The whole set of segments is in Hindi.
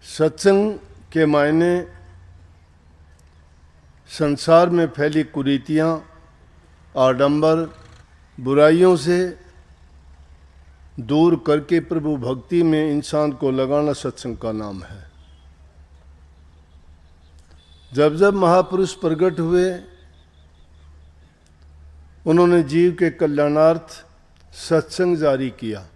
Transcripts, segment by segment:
सत्संग के मायने संसार में फैली कुरीतियाँ, आडंबर, बुराइयों से दूर करके प्रभु भक्ति में इंसान को लगाना सत्संग का नाम है। जब जब महापुरुष प्रकट हुए, उन्होंने जीव के कल्याणार्थ सत्संग जारी किया।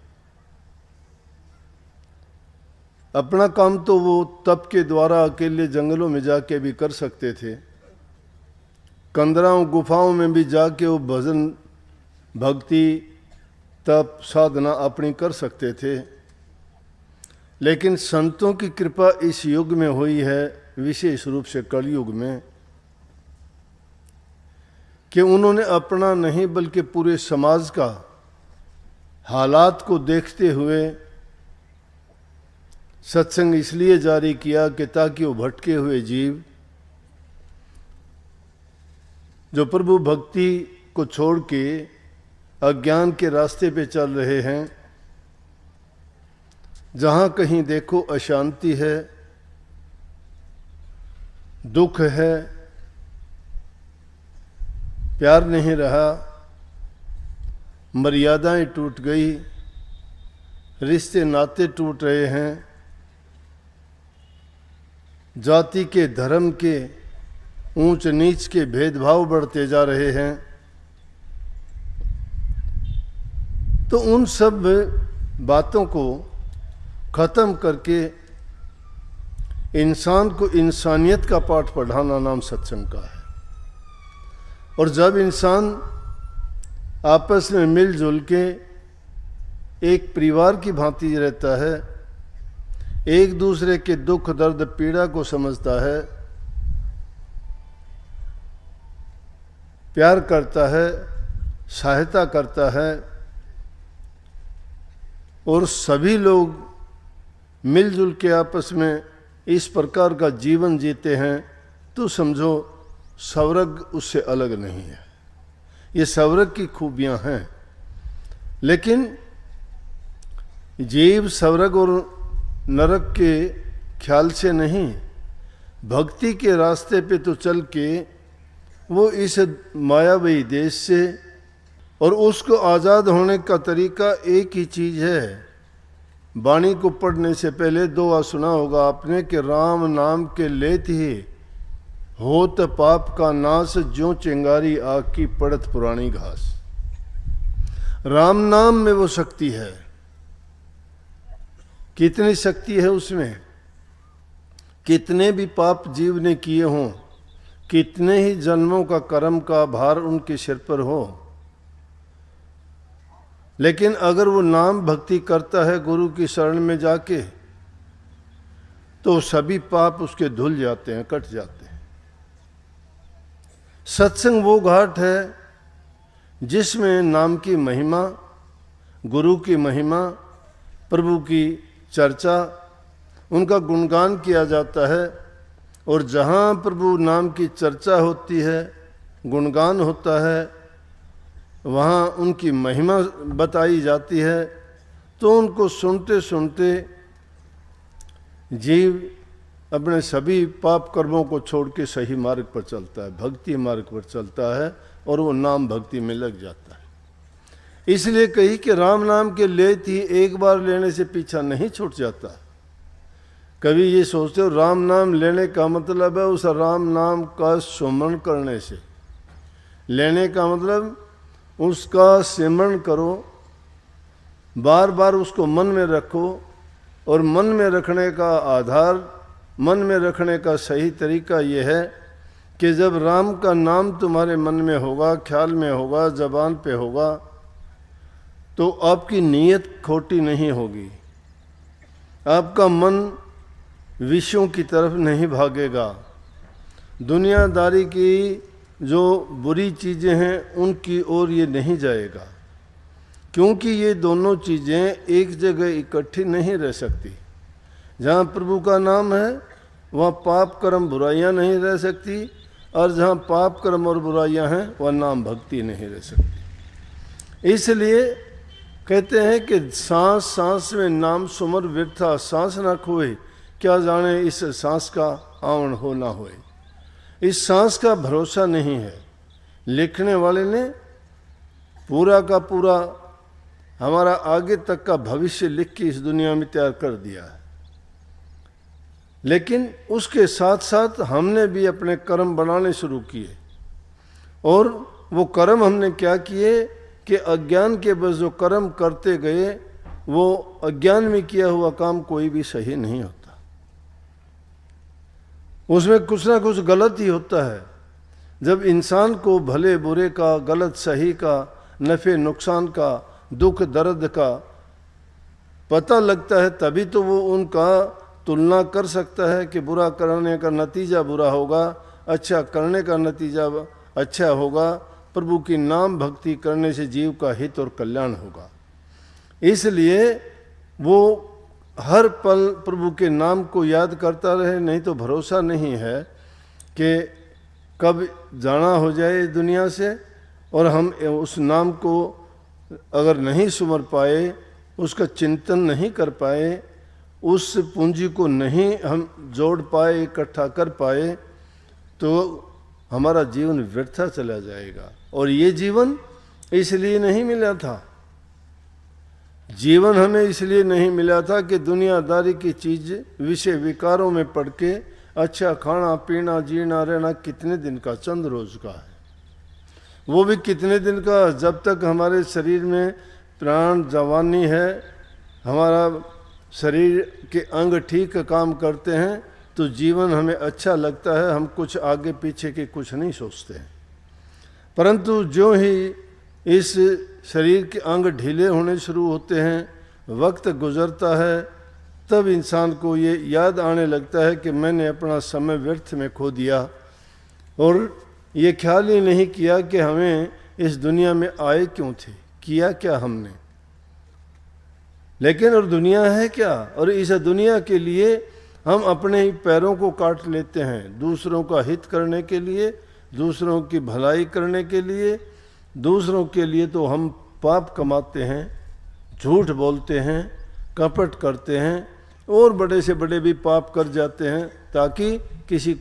अपना काम तो वो तप के द्वारा अकेले जंगलों में जाके भी कर सकते थे, कंदराओं गुफाओं में भी जाके वो भजन भक्ति तप साधना अपनी कर सकते थे। लेकिन संतों की कृपा इस युग में हुई है, विशेष रूप से कलयुग में, कि उन्होंने अपना नहीं बल्कि पूरे समाज का हालात को देखते हुए सत्संग इसलिए जारी किया कि ताकि वो भटके हुए जीव जो प्रभु भक्ति को छोड़ के अज्ञान के रास्ते पे चल रहे हैं, जहाँ कहीं देखो अशांति है, दुख है, प्यार नहीं रहा, मर्यादाएं टूट गई, रिश्ते नाते टूट रहे हैं, जाति के धर्म के ऊंच नीच के भेदभाव बढ़ते जा रहे हैं, तो उन सब बातों को खत्म करके इंसान को इंसानियत का पाठ पढ़ाना नाम सत्संग का है। और जब इंसान आपस में मिलजुल के एक परिवार की भांति रहता है, एक दूसरे के दुख दर्द पीड़ा को समझता है, प्यार करता है, सहायता करता है, और सभी लोग मिलजुल के आपस में इस प्रकार का जीवन जीते हैं, तो समझो स्वर्ग उससे अलग नहीं है। ये स्वर्ग की खूबियां हैं। लेकिन जीव स्वर्ग और नरक के ख्याल से नहीं, भक्ति के रास्ते पे तो चल के वो इस मायावी देश से, और उसको आज़ाद होने का तरीका एक ही चीज़ है। वाणी को पढ़ने से पहले दुआ सुना होगा आपने कि राम नाम के लेत ही होत पाप का नाश, ज्यों चिंगारी आग की पड़त पुरानी घास। राम नाम में वो शक्ति है। कितनी शक्ति है उसमें, कितने भी पाप जीव ने किए हों, कितने ही जन्मों का कर्म का भार उनके सिर पर हो, लेकिन अगर वो नाम भक्ति करता है गुरु की शरण में जाके, तो सभी पाप उसके धुल जाते हैं, कट जाते हैं। सत्संग वो घाट है जिसमें नाम की महिमा, गुरु की महिमा, प्रभु की चर्चा, उनका गुणगान किया जाता है। और जहाँ प्रभु नाम की चर्चा होती है, गुणगान होता है, वहाँ उनकी महिमा बताई जाती है, तो उनको सुनते सुनते जीव अपने सभी पाप कर्मों को छोड़ के सही मार्ग पर चलता है, भक्ति मार्ग पर चलता है, और वो नाम भक्ति में लग जाता है। इसलिए कही कि राम नाम के लेत ही एक बार लेने से पीछा नहीं छूट जाता। कभी ये सोचते हो राम नाम लेने का मतलब है उस राम नाम का सुमरण करने से, लेने का मतलब उसका सिमरण करो, बार बार उसको मन में रखो, और मन में रखने का आधार, मन में रखने का सही तरीका ये है कि जब राम का नाम तुम्हारे मन में होगा, ख्याल में होगा, जबान पे होगा, तो आपकी नीयत खोटी नहीं होगी, आपका मन विषयों की तरफ नहीं भागेगा, दुनियादारी की जो बुरी चीज़ें हैं उनकी ओर ये नहीं जाएगा, क्योंकि ये दोनों चीज़ें एक जगह इकट्ठी नहीं रह सकती। जहाँ प्रभु का नाम है वहाँ पाप कर्म बुराइयाँ नहीं रह सकती, और जहाँ पाप कर्म और बुराइयाँ हैं वह नाम भक्ति नहीं रह सकती। इसलिए कहते हैं कि सांस सांस में नाम सुमर व्यर्था, सांस ना खोए क्या जाने इस सांस का आवन हो ना होए। इस सांस का भरोसा नहीं है। लिखने वाले ने पूरा का पूरा हमारा आगे तक का भविष्य लिख के इस दुनिया में तैयार कर दिया है, लेकिन उसके साथ साथ हमने भी अपने कर्म बनाने शुरू किए। और वो कर्म हमने क्या किए कि अज्ञान के बस जो कर्म करते गए, वो अज्ञान में किया हुआ काम कोई भी सही नहीं होता, उसमें कुछ ना कुछ गलत ही होता है। जब इंसान को भले बुरे का, गलत सही का, नफ़े नुकसान का, दुख दर्द का पता लगता है, तभी तो वो उनका तुलना कर सकता है कि बुरा करने का नतीजा बुरा होगा, अच्छा करने का नतीजा अच्छा होगा। प्रभु की नाम भक्ति करने से जीव का हित और कल्याण होगा। इसलिए वो हर पल प्रभु के नाम को याद करता रहे, नहीं तो भरोसा नहीं है कि कब जाना हो जाए दुनिया से। और हम उस नाम को अगर नहीं सुमर पाए, उसका चिंतन नहीं कर पाए, उस पूंजी को नहीं हम जोड़ पाए, इकट्ठा कर पाए, तो हमारा जीवन व्यर्थ चला जाएगा। और ये जीवन इसलिए नहीं मिला था। जीवन हमें इसलिए नहीं मिला था कि दुनियादारी की चीज विषय विकारों में पड़ के अच्छा खाना पीना जीना रहना कितने दिन का, चंद रोज का है, वो भी कितने दिन का, जब तक हमारे शरीर में प्राण जवानी है, हमारा शरीर के अंग ठीक काम करते हैं, तो जीवन हमें अच्छा लगता है। हम कुछ आगे पीछे के कुछ नहीं सोचते हैं। परंतु जो ही इस शरीर के अंग ढीले होने शुरू होते हैं, वक्त गुजरता है, तब इंसान को ये याद आने लगता है कि मैंने अपना समय व्यर्थ में खो दिया और ये ख्याल ही नहीं किया कि हमें इस दुनिया में आए क्यों थे, किया क्या हमने। लेकिन और दुनिया है क्या, और इस दुनिया के लिए हम अपने ही पैरों को काट लेते हैं, दूसरों का हित करने के लिए, दूसरों की भलाई करने के लिए। दूसरों के लिए तो हम पाप कमाते हैं, झूठ बोलते हैं, कपट करते हैं और बड़े से बड़े भी पाप कर जाते हैं, ताकि किसी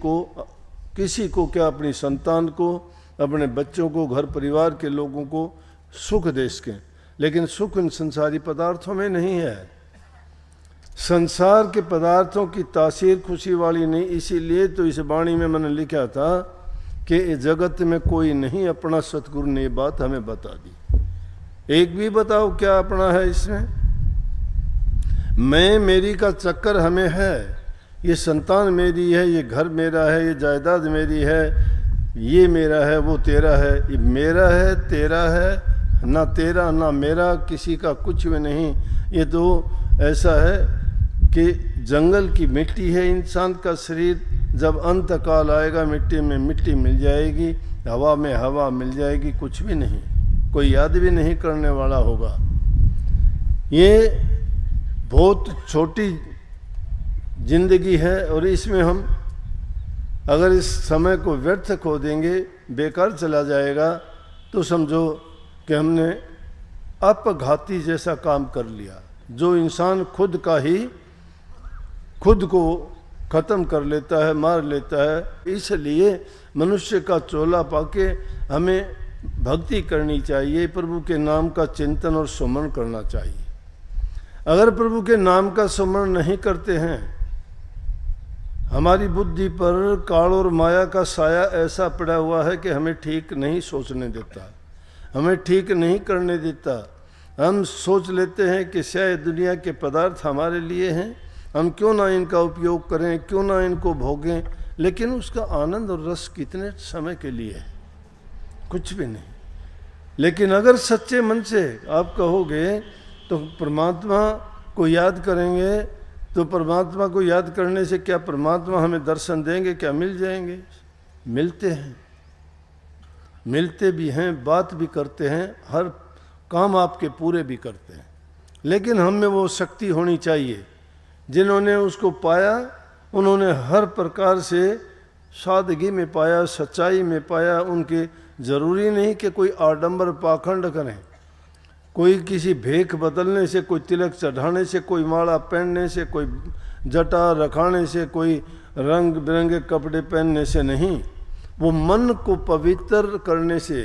को क्या, अपनी संतान को, अपने बच्चों को, घर परिवार के लोगों को सुख दे सकें। लेकिन सुख इन संसारी पदार्थों में नहीं है। संसार के पदार्थों की तासीर खुशी वाली नहीं। इसीलिए तो इस वाणी में मैंने लिखा था कि इस जगत में कोई नहीं अपना, सतगुरु ने बात हमें बता दी। एक भी बताओ क्या अपना है इसमें? मैं मेरी का चक्कर हमें है। ये संतान मेरी है, ये घर मेरा है, ये जायदाद मेरी है, ये मेरा है, वो तेरा है। ये मेरा है, तेरा है, ना तेरा ना मेरा, किसी का कुछ भी नहीं। ये तो ऐसा है कि जंगल की मिट्टी है इंसान का शरीर, जब अंत काल आएगा मिट्टी में मिट्टी मिल जाएगी, हवा में हवा मिल जाएगी, कुछ भी नहीं, कोई याद भी नहीं करने वाला होगा। ये बहुत छोटी जिंदगी है और इसमें हम अगर इस समय को व्यर्थ खो देंगे, बेकार चला जाएगा, तो समझो कि हमने अपघाती जैसा काम कर लिया। जो इंसान खुद को ख़त्म कर लेता है, मार लेता है। इसलिए मनुष्य का चोला पाके हमें भक्ति करनी चाहिए, प्रभु के नाम का चिंतन और सुमरण करना चाहिए। अगर प्रभु के नाम का सुमरण नहीं करते हैं, हमारी बुद्धि पर काल और माया का साया ऐसा पड़ा हुआ है कि हमें ठीक नहीं सोचने देता, हमें ठीक नहीं करने देता। हम सोच लेते हैं कि शायद दुनिया के पदार्थ हमारे लिए हैं, हम क्यों ना इनका उपयोग करें, क्यों ना इनको भोगें। लेकिन उसका आनंद और रस कितने समय के लिए है, कुछ भी नहीं। लेकिन अगर सच्चे मन से आप कहोगे तो परमात्मा को याद करेंगे, तो परमात्मा को याद करने से क्या परमात्मा हमें दर्शन देंगे? क्या मिल जाएंगे? मिलते हैं, मिलते भी हैं, बात भी करते हैं, हर काम आपके पूरे भी करते हैं। लेकिन हम में वो शक्ति होनी चाहिए। जिन्होंने उसको पाया उन्होंने हर प्रकार से सादगी में पाया, सच्चाई में पाया। उनके ज़रूरी नहीं कि कोई आडंबर पाखंड करें, कोई किसी भेख बदलने से, कोई तिलक चढ़ाने से, कोई माला पहनने से, कोई जटा रखाने से, कोई रंग बिरंगे कपड़े पहनने से नहीं। वो मन को पवित्र करने से,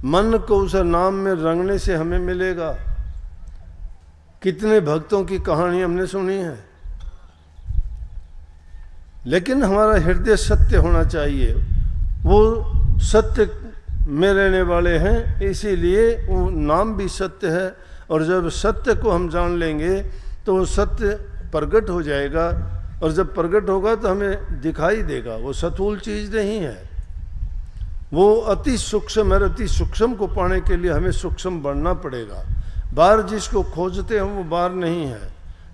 मन को उस नाम में रंगने से हमें मिलेगा। कितने भक्तों की कहानी हमने सुनी है, लेकिन हमारा हृदय सत्य होना चाहिए। वो सत्य में रहने वाले हैं, इसीलिए वो नाम भी सत्य है। और जब सत्य को हम जान लेंगे तो वो सत्य प्रकट हो जाएगा, और जब प्रकट होगा तो हमें दिखाई देगा। वो स्थूल चीज़ नहीं है, वो अति सूक्ष्म है। अति सूक्ष्म को पाने के लिए हमें सूक्ष्म बढ़ना पड़ेगा। बाहर जिसको खोजते हैं वो बाहर नहीं है।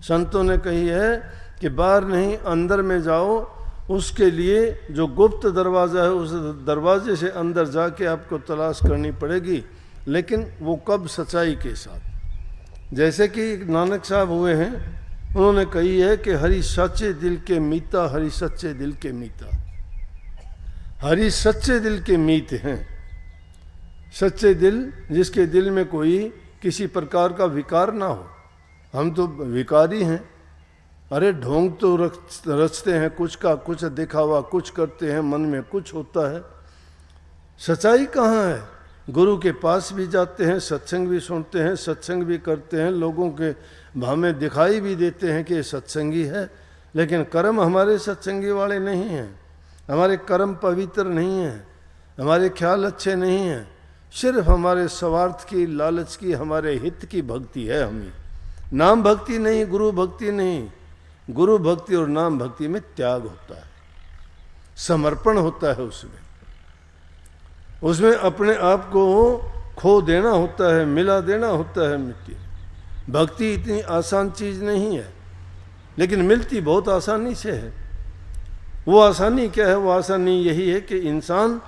संतों ने कही है कि बाहर नहीं, अंदर में जाओ। उसके लिए जो गुप्त दरवाज़ा है, उस दरवाजे से अंदर जाके आपको तलाश करनी पड़ेगी, लेकिन वो कब? सच्चाई के साथ। जैसे कि नानक साहब हुए हैं, उन्होंने कही है कि हरि सच्चे दिल के मीता, हरि सच्चे दिल के मीता। हरि सच्चे दिल के मीत हैं। सच्चे दिल, जिसके दिल में कोई किसी प्रकार का विकार ना हो। हम तो विकारी हैं। अरे ढोंग तो रचते हैं, कुछ का कुछ दिखावा, कुछ करते हैं, मन में कुछ होता है। सच्चाई कहाँ है? गुरु के पास भी जाते हैं, सत्संग भी सुनते हैं, सत्संग भी करते हैं, लोगों के हमें दिखाई भी देते हैं कि ये सत्संगी है, लेकिन कर्म हमारे सत्संगी वाले नहीं हैं। हमारे कर्म पवित्र नहीं हैं, हमारे ख्याल अच्छे नहीं हैं। सिर्फ हमारे स्वार्थ की, लालच की, हमारे हित की भक्ति है हमें। नाम भक्ति नहीं, गुरु भक्ति नहीं। गुरु भक्ति और नाम भक्ति में त्याग होता है, समर्पण होता है। उसमें अपने आप को खो देना होता है, मिला देना होता है मिट्टी। भक्ति इतनी आसान चीज़ नहीं है, लेकिन मिलती बहुत आसानी से है। वो आसानी क्या है? वो आसानी यही है कि इंसान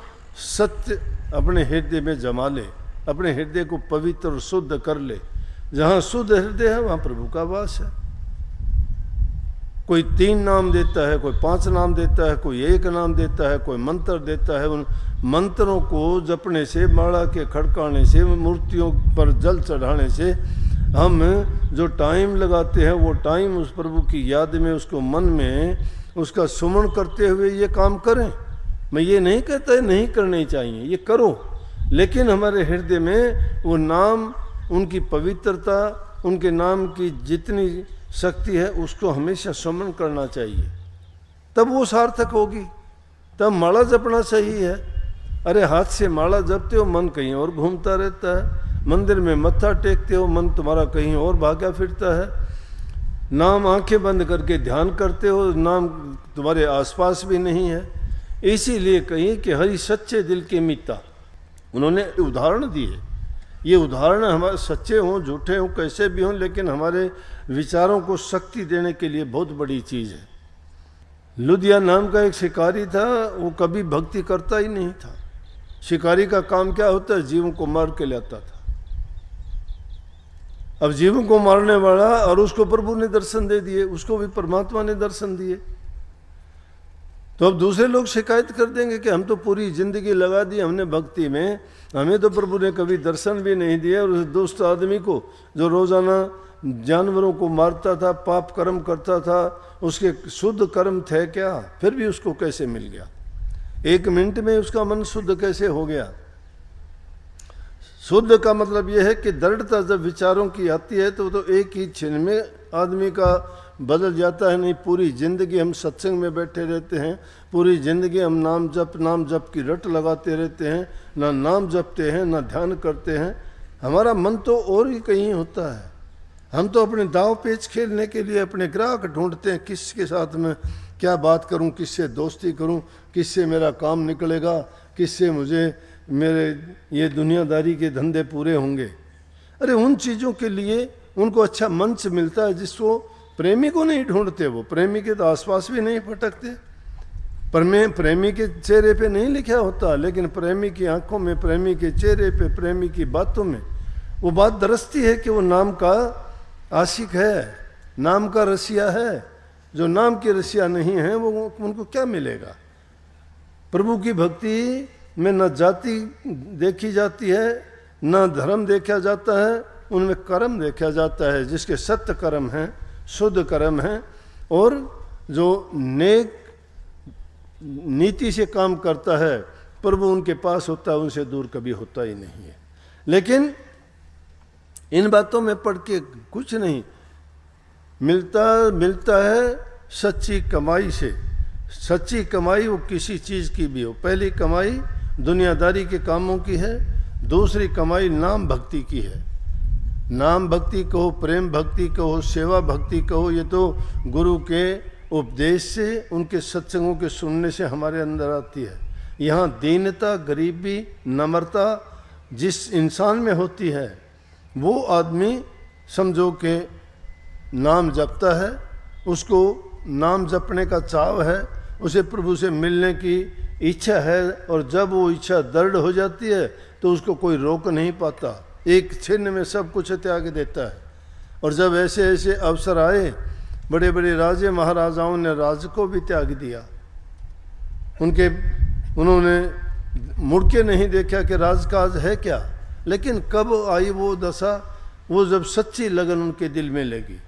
सत्य अपने हृदय में जमा ले, अपने हृदय को पवित्र और शुद्ध कर ले। जहाँ शुद्ध हृदय है वहाँ प्रभु का वास है। कोई 3 नाम देता है, कोई 5 नाम देता है, कोई 1 नाम देता है, कोई मंत्र देता है। उन मंत्रों को जपने से, माला के खड़काने से, मूर्तियों पर जल चढ़ाने से हम जो टाइम लगाते हैं, वो टाइम उस प्रभु की याद में, उसको मन में उसका सुमन करते हुए ये काम करें। मैं ये नहीं कहता है नहीं करने चाहिए, ये करो, लेकिन हमारे हृदय में वो नाम, उनकी पवित्रता, उनके नाम की जितनी शक्ति है, उसको हमेशा सुमन करना चाहिए। तब वो सार्थक होगी। तब माला जपना सही है। अरे हाथ से माला जपते हो, मन कहीं और घूमता रहता है। मंदिर में मत्था टेकते हो, मन तुम्हारा कहीं और भागा फिरता है। नाम आंखें बंद करके ध्यान करते हो, नाम तुम्हारे आसपास भी नहीं है। इसीलिए कहीं कि हरि सच्चे दिल के मीता। उन्होंने उदाहरण दिए। ये उदाहरण हमारे सच्चे हों, झूठे हों, कैसे भी हों, लेकिन हमारे विचारों को शक्ति देने के लिए बहुत बड़ी चीज़ है। लुधिया नाम का एक शिकारी था, वो कभी भक्ति करता ही नहीं था। शिकारी का काम क्या होता है? जीवों को मार के लाता था। अब जीवों को मारने वाला, और उसको प्रभु ने दर्शन दे दिए, उसको भी परमात्मा ने दर्शन दिए। तो अब दूसरे लोग शिकायत कर देंगे कि हम तो पूरी जिंदगी लगा दी हमने भक्ति में, हमें तो प्रभु ने कभी दर्शन भी नहीं दिए। और उस दुष्ट आदमी को जो रोजाना जानवरों को मारता था, पाप कर्म करता था, उसके शुद्ध कर्म थे क्या? फिर भी उसको कैसे मिल गया? 1 मिनट में उसका मन शुद्ध कैसे हो गया? शुद्ध का मतलब यह है कि दृढ़ता जब विचारों की आती है तो एक ही क्षण में आदमी का बदल जाता है। नहीं, पूरी जिंदगी हम सत्संग में बैठे रहते हैं, पूरी जिंदगी हम नाम जप की रट लगाते रहते हैं, ना नाम जपते हैं, ना ध्यान करते हैं। हमारा मन तो और ही कहीं होता है। हम तो अपने दाव पेच खेलने के लिए अपने ग्राहक ढूंढते हैं, किसके साथ में क्या बात करूं, किससे दोस्ती करूं, किससे मेरा काम निकलेगा, किससे मुझे मेरे ये दुनियादारी के धंधे पूरे होंगे। अरे उन चीज़ों के लिए उनको अच्छा मंच मिलता है जिसको प्रेमी को नहीं ढूंढते। वो प्रेमी के तो आसपास भी नहीं भटकते। प्रेमी के चेहरे पे नहीं लिखा होता, लेकिन प्रेमी की आंखों में, प्रेमी के चेहरे पे, प्रेमी की बातों में वो बात दरसती है कि वो नाम का आशिक है, नाम का रसिया है। जो नाम के रसिया नहीं है वो उनको क्या मिलेगा? प्रभु की भक्ति में न जाति देखी जाती है, न धर्म देखा जाता है, उनमें कर्म देखा जाता है, जिसके सत्य कर्म हैं, शुद्ध कर्म हैं, और जो नेक नीति से काम करता है प्रभु उनके पास होता है, उनसे दूर कभी होता ही नहीं है। लेकिन इन बातों में पढ़ के कुछ नहीं मिलता है सच्ची कमाई से। सच्ची कमाई वो किसी चीज़ की भी हो, पहली कमाई दुनियादारी के कामों की है, दूसरी कमाई नाम भक्ति की है। नाम भक्ति कहो, प्रेम भक्ति कहो, सेवा भक्ति कहो, ये तो गुरु के उपदेश से, उनके सत्संगों के सुनने से हमारे अंदर आती है। यहाँ दीनता, गरीबी, नम्रता जिस इंसान में होती है वो आदमी समझो कि नाम जपता है, उसको नाम जपने का चाव है, उसे प्रभु से मिलने की इच्छा है, और जब वो इच्छा दृढ़ हो जाती है तो उसको कोई रोक नहीं पाता, एक छिन्न में सब कुछ त्याग देता है। और जब ऐसे ऐसे अवसर आए, बड़े बड़े राजे महाराजाओं ने राज को भी त्याग दिया, उन्होंने मुड़ के नहीं देखा कि राजकाज है क्या। लेकिन कब आई वो दशा, वो जब सच्ची लगन उनके दिल में लगी,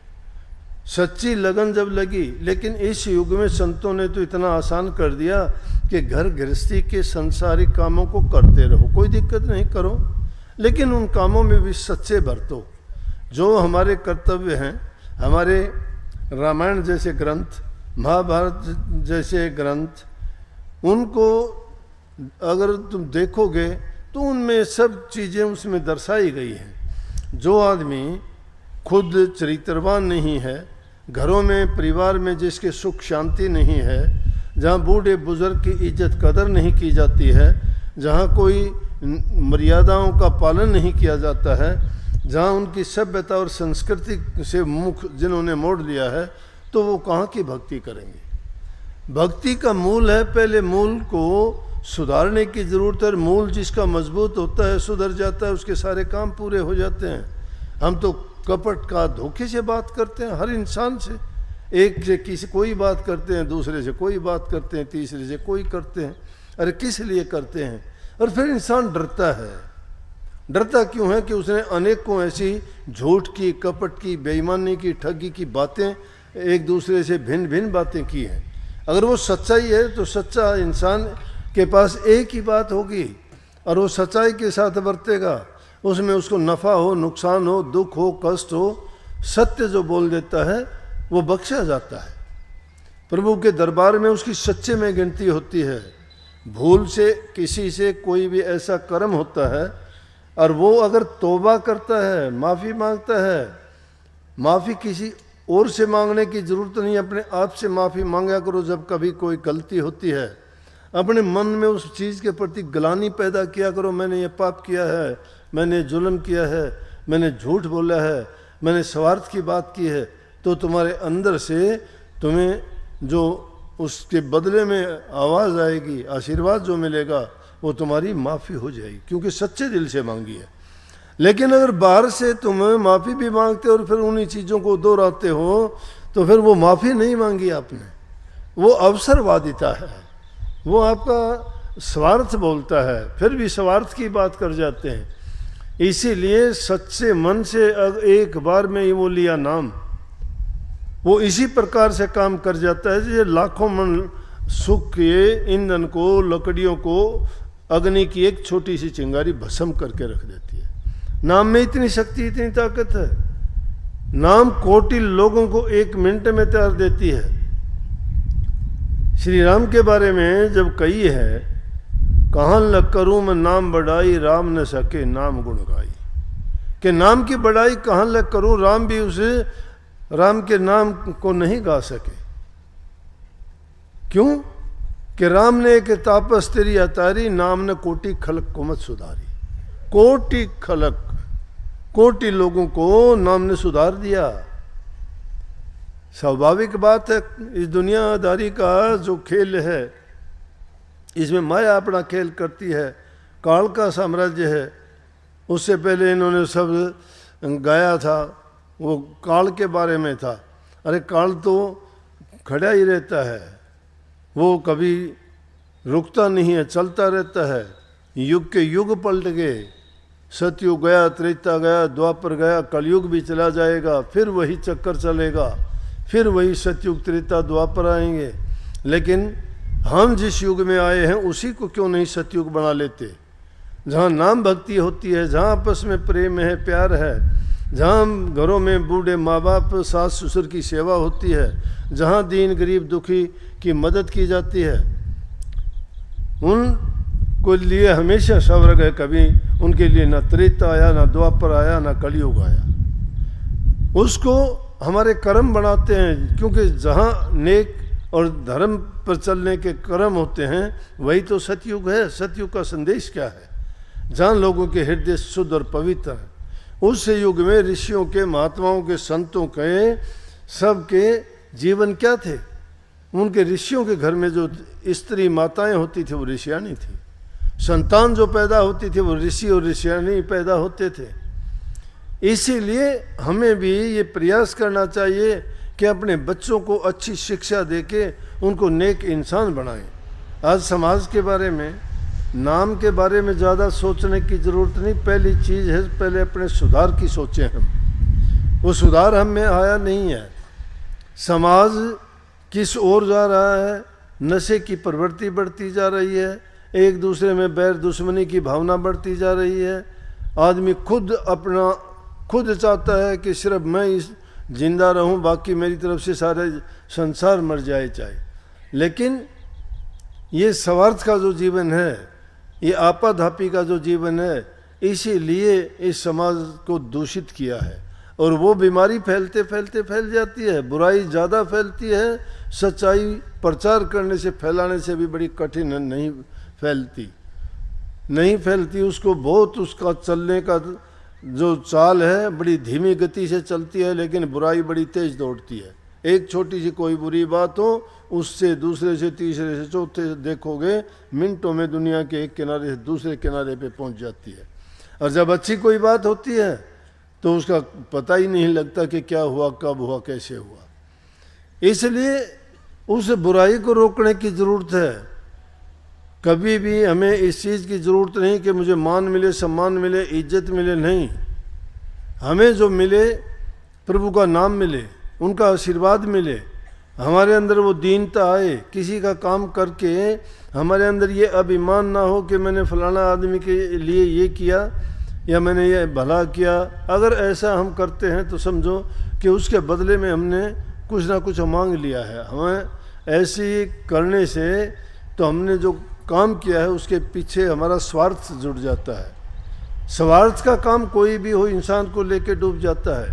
सच्ची लगन जब लगी। लेकिन इस युग में संतों ने तो इतना आसान कर दिया कि घर गृहस्थी के संसारिक कामों को करते रहो, कोई दिक्कत नहीं, करो, लेकिन उन कामों में भी सच्चे बरतो। जो हमारे कर्तव्य हैं, हमारे रामायण जैसे ग्रंथ, महाभारत जैसे ग्रंथ, उनको अगर तुम देखोगे तो उनमें सब चीज़ें उसमें दर्शाई गई हैं। जो आदमी खुद चरित्रवान नहीं है, घरों में परिवार में जिसके सुख शांति नहीं है, जहाँ बूढ़े बुजुर्ग की इज्जत कदर नहीं की जाती है, जहाँ कोई मर्यादाओं का पालन नहीं किया जाता है, जहाँ उनकी सभ्यता और संस्कृति से मुख जिन्होंने मोड़ लिया है, तो वो कहाँ की भक्ति करेंगे। भक्ति का मूल है, पहले मूल को सुधारने की ज़रूरत है। मूल जिसका मजबूत होता है, सुधर जाता है, उसके सारे काम पूरे हो जाते हैं। हम तो कपट का धोखे से बात करते हैं हर इंसान से, एक से किसी कोई बात करते हैं, दूसरे से कोई बात करते हैं, तीसरे से कोई करते हैं। अरे किस लिए करते हैं? और फिर इंसान डरता है। डरता क्यों है? कि उसने अनेकों ऐसी झूठ की, कपट की, बेईमानी की, ठगी की बातें, एक दूसरे से भिन्न भिन्न बातें की हैं। अगर वो सच्चाई है तो सच्चा इंसान के पास एक ही बात होगी और वो सच्चाई के साथ बरतेगा, उसमें उसको नफ़ा हो, नुकसान हो, दुख हो, कष्ट हो, सत्य जो बोल देता है वो बख्शा जाता है। प्रभु के दरबार में उसकी सच्चे में गिनती होती है। भूल से किसी से कोई भी ऐसा कर्म होता है और वो अगर तौबा करता है, माफ़ी मांगता है, माफ़ी किसी और से मांगने की ज़रूरत नहीं, अपने आप से माफ़ी मांगा करो। जब कभी कोई गलती होती है, अपने मन में उस चीज़ के प्रति ग्लानि पैदा किया करो, मैंने ये पाप किया है, मैंने जुल्म किया है, मैंने झूठ बोला है, मैंने स्वार्थ की बात की है, तो तुम्हारे अंदर से तुम्हें जो उसके बदले में आवाज़ आएगी, आशीर्वाद जो मिलेगा, वो तुम्हारी माफ़ी हो जाएगी, क्योंकि सच्चे दिल से मांगी है। लेकिन अगर बाहर से तुम माफ़ी भी मांगते हो और फिर उन्हीं चीज़ों को दोहराते हो, तो फिर वो माफ़ी नहीं मांगी आपने, वो अवसरवादिता है, वो आपका स्वार्थ बोलता है, फिर भी स्वार्थ की बात कर जाते हैं। इसीलिए सच्चे मन से एक बार में ही वो लिया नाम, वो इसी प्रकार से काम कर जाता है जैसे लाखों मन सुख के ईंधन को, लकड़ियों को अग्नि की एक छोटी सी चिंगारी भस्म करके रख देती है। नाम में इतनी शक्ति, इतनी ताकत है। नाम कोटि लोगों को एक मिनट में तैयार देती है। श्री राम के बारे में जब कही है, कहाँ लग करूँ मैं नाम बढ़ाई, राम न सके नाम गुण गाई, कि नाम की बढ़ाई कहाँ लग करूँ, राम भी उसे राम के नाम को नहीं गा सके। क्यों? कि राम ने एक तापस तेरी अतारी, नाम ने कोटि खलक को मत सुधारी। कोटि खलक, कोटि लोगों को नाम ने सुधार दिया। स्वाभाविक बात है, इस दुनियादारी का जो खेल है, इसमें माया अपना खेल करती है, काल का साम्राज्य है। उससे पहले इन्होंने सब गाया था, वो काल के बारे में था। अरे काल तो खड़ा ही रहता है, वो कभी रुकता नहीं है, चलता रहता है। युग के युग पलट गए, सतयुग गया, त्रेता गया, द्वापर गया, कलयुग भी चला जाएगा, फिर वही चक्कर चलेगा, फिर वही सतयुग त्रेता द्वापर आएंगे। लेकिन हम जिस युग में आए हैं उसी को क्यों नहीं सतयुग बना लेते, जहाँ नाम भक्ति होती है, जहाँ आपस में प्रेम है, प्यार है, जहाँ घरों में बूढ़े माँ बाप सास ससुर की सेवा होती है, जहाँ दीन गरीब दुखी की मदद की जाती है, उनको लिए हमेशा स्वर्ग है। कभी उनके लिए ना त्रेता आया, ना द्वापर आया, ना कलयुग आया। उसको हमारे कर्म बनाते हैं, क्योंकि जहाँ नेक और धर्म पर चलने के कर्म होते हैं वही तो सतयुग है। सतयुग का संदेश क्या है? जहाँ लोगों के हृदय शुद्ध और पवित्र हैं। उस युग में ऋषियों के, महात्माओं के, संतों के सबके जीवन क्या थे? उनके ऋषियों के घर में जो स्त्री माताएं होती थी वो ऋषियानी थी, संतान जो पैदा होती थी वो ऋषि और ऋषियानी पैदा होते थे। इसीलिए हमें भी ये प्रयास करना चाहिए कि अपने बच्चों को अच्छी शिक्षा देके उनको नेक इंसान बनाएं। आज समाज के बारे में, नाम के बारे में ज़्यादा सोचने की ज़रूरत नहीं। पहली चीज़ है, पहले अपने सुधार की सोचें हम। वो सुधार हम में आया नहीं है। समाज किस ओर जा रहा है? नशे की प्रवृत्ति बढ़ती जा रही है, एक दूसरे में बैर दुश्मनी की भावना बढ़ती जा रही है। आदमी खुद चाहता है कि सिर्फ मैं इस जिंदा रहूं, बाकी मेरी तरफ से सारे संसार मर जाए चाहे। लेकिन ये स्वार्थ का जो जीवन है, ये आपाधापी का जो जीवन है, इसीलिए इस समाज को दूषित किया है। और वो बीमारी फैलते फैलते फैल जाती है, बुराई ज़्यादा फैलती है, सच्चाई प्रचार करने से, फैलाने से भी बड़ी कठिन है, नहीं फैलती। उसको बहुत, उसका चलने का जो चाल है बड़ी धीमी गति से चलती है, लेकिन बुराई बड़ी तेज दौड़ती है। एक छोटी सी कोई बुरी बात हो, उससे दूसरे से तीसरे से चौथे से देखोगे मिनटों में दुनिया के एक किनारे से दूसरे किनारे पे पहुंच जाती है। और जब अच्छी कोई बात होती है तो उसका पता ही नहीं लगता कि क्या हुआ, कब हुआ, कैसे हुआ। इसलिए उस बुराई को रोकने की ज़रूरत है। कभी भी हमें इस चीज़ की ज़रूरत नहीं कि मुझे मान मिले, सम्मान मिले, इज्जत मिले। नहीं, हमें जो मिले, प्रभु का नाम मिले, उनका आशीर्वाद मिले, हमारे अंदर वो दीनता आए। किसी का काम करके हमारे अंदर ये अभिमान ना हो कि मैंने फलाना आदमी के लिए ये किया या मैंने ये भला किया। अगर ऐसा हम करते हैं तो समझो कि उसके बदले में हमने कुछ ना कुछ मांग लिया है। हमें ऐसी करने से तो हमने जो काम किया है उसके पीछे हमारा स्वार्थ जुड़ जाता है। स्वार्थ का काम कोई भी हो, इंसान को लेके डूब जाता है।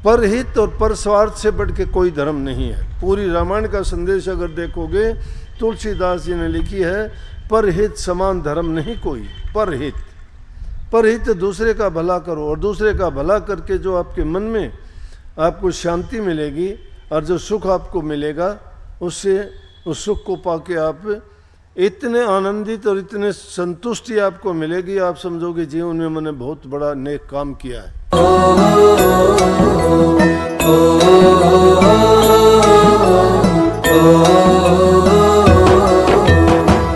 परहित और पर स्वार्थ से बढ़ के कोई धर्म नहीं है। पूरी रामायण का संदेश अगर देखोगे, तुलसीदास जी ने लिखी है, परहित समान धर्म नहीं कोई। परहित दूसरे का भला करो, और दूसरे का भला करके जो आपके मन में आपको शांति मिलेगी और जो सुख आपको मिलेगा, उससे उस सुख को पाके आप इतने आनंदित और इतने संतुष्टि आपको मिलेगी, आप समझोगे जीवन में मैंने बहुत बड़ा नेक काम किया है।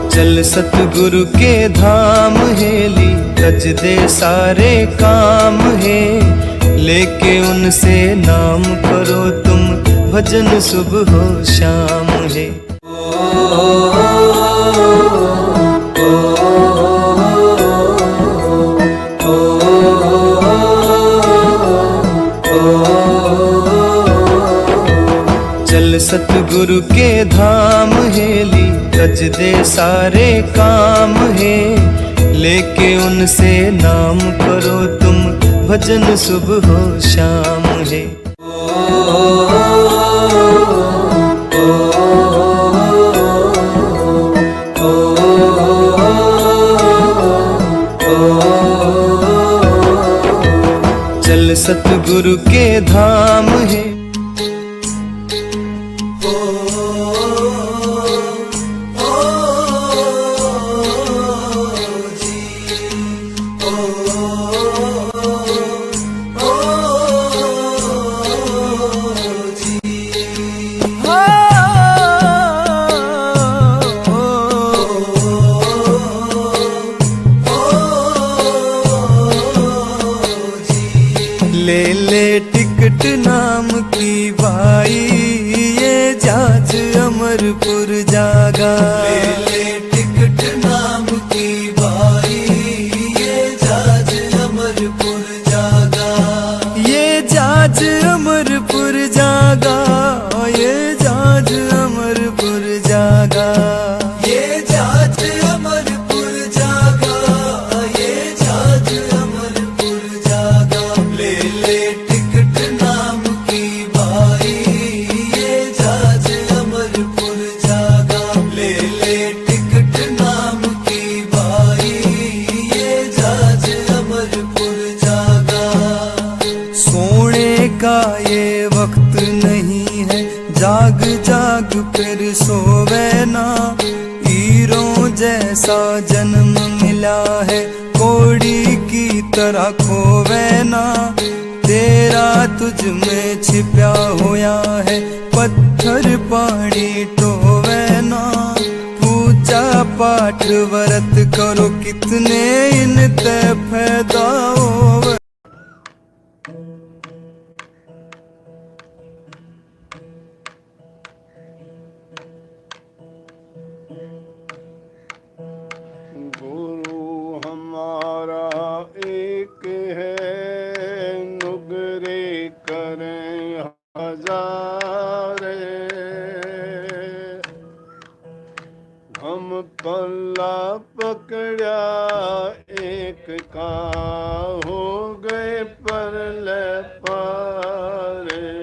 चल सतगुरु के धाम हेली, रच दे सारे काम है, लेके उनसे नाम करो तुम, भजन सुबह हो शाम है। चल सतगुरु के धाम हेली, रच दे सारे काम है, लेके उनसे नाम करो तुम, भजन सुबह हो शाम है। चल सतगुरु के धाम है। अमरपुर जागा। ले ले टिकट नाम की बाई, ये जहाज अमरपुर जागा। ये जहाज अमरपुर जागा, ये जहाज अमरपुर जागा। ये जहाज अमरपुर जागा, ये जहाज अमरपुर जागा। ले ले टिकट नाम की बाई, ये जहाज अमरपुर जागा। ले ले टिकट नाम की बाई, ये जहाज अमरपुर जागा। सोने का ये वक्त नहीं है, जाग जाग फिर सोवे ना। हीरों जैसा जन्म मिला है, कोड़ी की तरह खोवे ना। तेरा तुझ में छिपा होया है, पत्थर पानी टोवे ना। पूजा पाठ व्रत करो, कितने इन ते फायदा होवे। गुरु हमारा एक है, नुगरे करें हजारे। हम पल्ला पकड़ा एक का, हो गए परले पारे।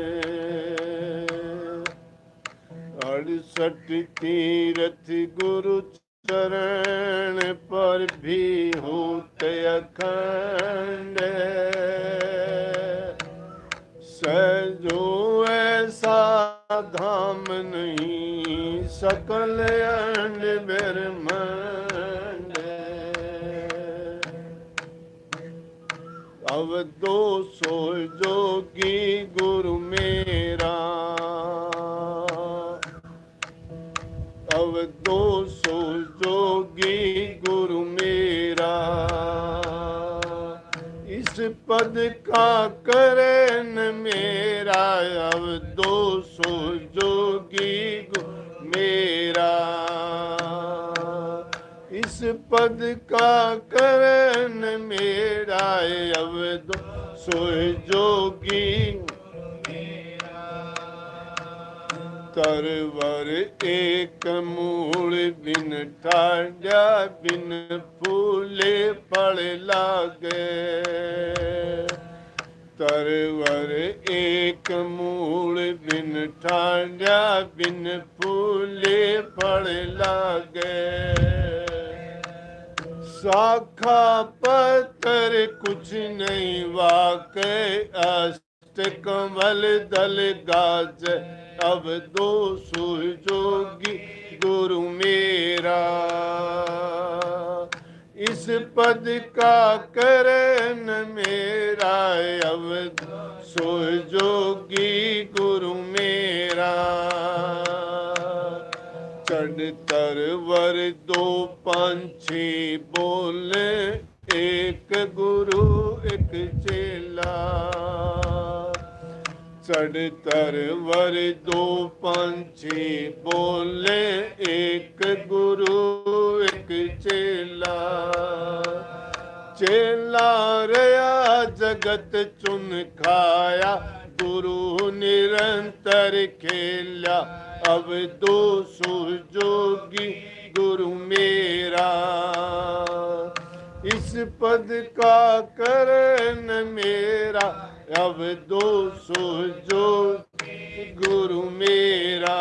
68 तीरथ गुरु चरण पर भी होते अखंड। सहजो ऐसा धाम नहीं, सकल अंड ब्रह्मांड। अब 200 जोगी गुरु मेरा, अब 200 जोगी गुरु मेरा। इस पद का करें मेरा, अब 200 जोगी गुरु मेरा। इस पद का करें मेरा, अब 200 जोगी। तरवर एक मूल बिन ठाड्या, बिन फूले फल लागे। तरवर एक मूल बिन ठाड्या, बिन फूले फल लागे। शाखा पत्तर कुछ नहीं वाके, अष्ट कमल दल गाज। अब 200 जोगी गुरु मेरा। इस पद का करें मेरा, अब 200 जोगी गुरु मेरा। चढ़ तरवर 2 पंछी बोले, एक गुरु एक चेला। चढ़ तरवर 2 पंछी बोले, एक गुरु एक चेला। चेला रया जगत चुन खाया, गुरु निरंतर खेला। अब 200 जोगी गुरु मेरा। इस पद का करें मेरा, अब 200 जोगी गुरु मेरा।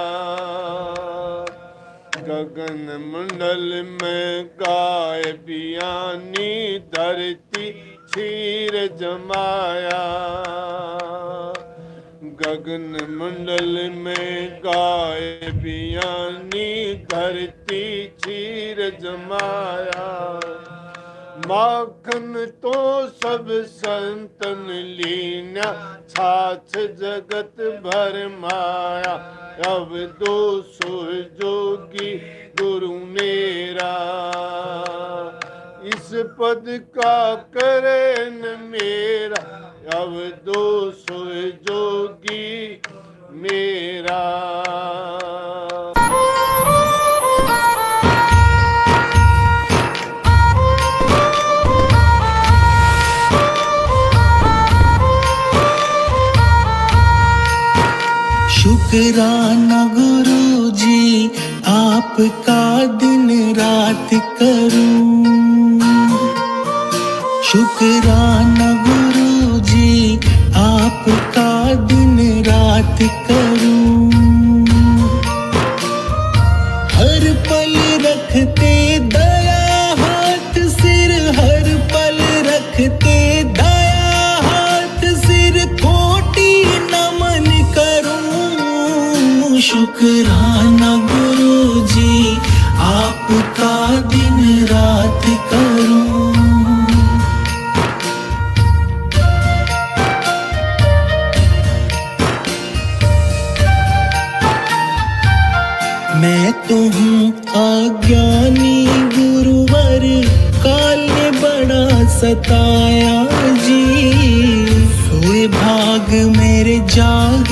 गगन मंडल में गाय बियानी, धरती क्षीर जमाया। गगन मंडल में गाय बियानी, धरती क्षीर जमाया। माखन तो सब संतन लीना, छाछ जगत भर माया। अब 200 जोगी गुरु मेरा। इस पद का करें मेरा, अब 200 जोगी मेरा। शुक्राना गुरु जी आपका दिन रात करूं, शुक्राना गुरु जी आपका दिन रात करूं। हर पल रखते दया हाथ सिर, हर पल रखते दया हाथ सिर, कोटि नमन करूं। शुक्राना गुरु जी आपका दिन रात करूं। मैं तो हूँ अज्ञानी गुरुवर, काल ने बड़ा सताया जी। सोए भाग मेरे जाग